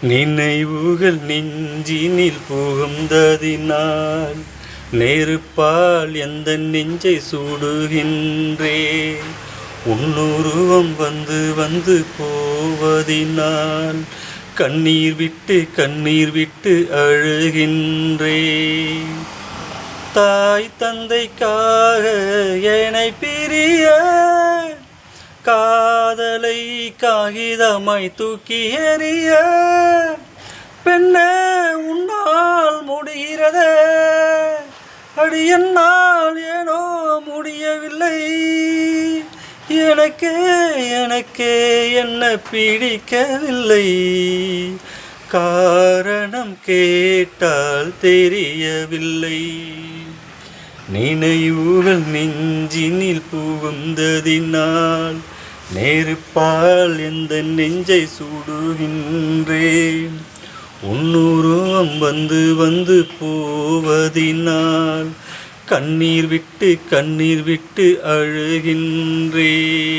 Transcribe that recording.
நினைவுகள் நெஞ்சினில் புகுந்ததினால் நெருப்பால் எந்த நெஞ்சை சூடுகின்றேன். உன்னுருவம் வந்து வந்து போவதினால் கண்ணீர் விட்டு அழுகின்றேன். தாய் தந்தைக்காக என்னை பிரிய காதலை காகிதமாய் தூக்கி எறிய பெண்ணே உன்னால் முடிகிறதே, அடி என்னால் ஏனோ முடியவில்லை. எனக்கே என்ன பிடிக்கவில்லை, காரணம் கேட்டால் தெரியவில்லை. நினைவுகள் நெஞ்சினில் புகுந்ததினால் நெருப்பால் எந்த நெஞ்சை சூடுகின்றேன். உன்னுருவம் வந்து வந்து போவதினால் கண்ணீர் விட்டு அழுகின்றேன்.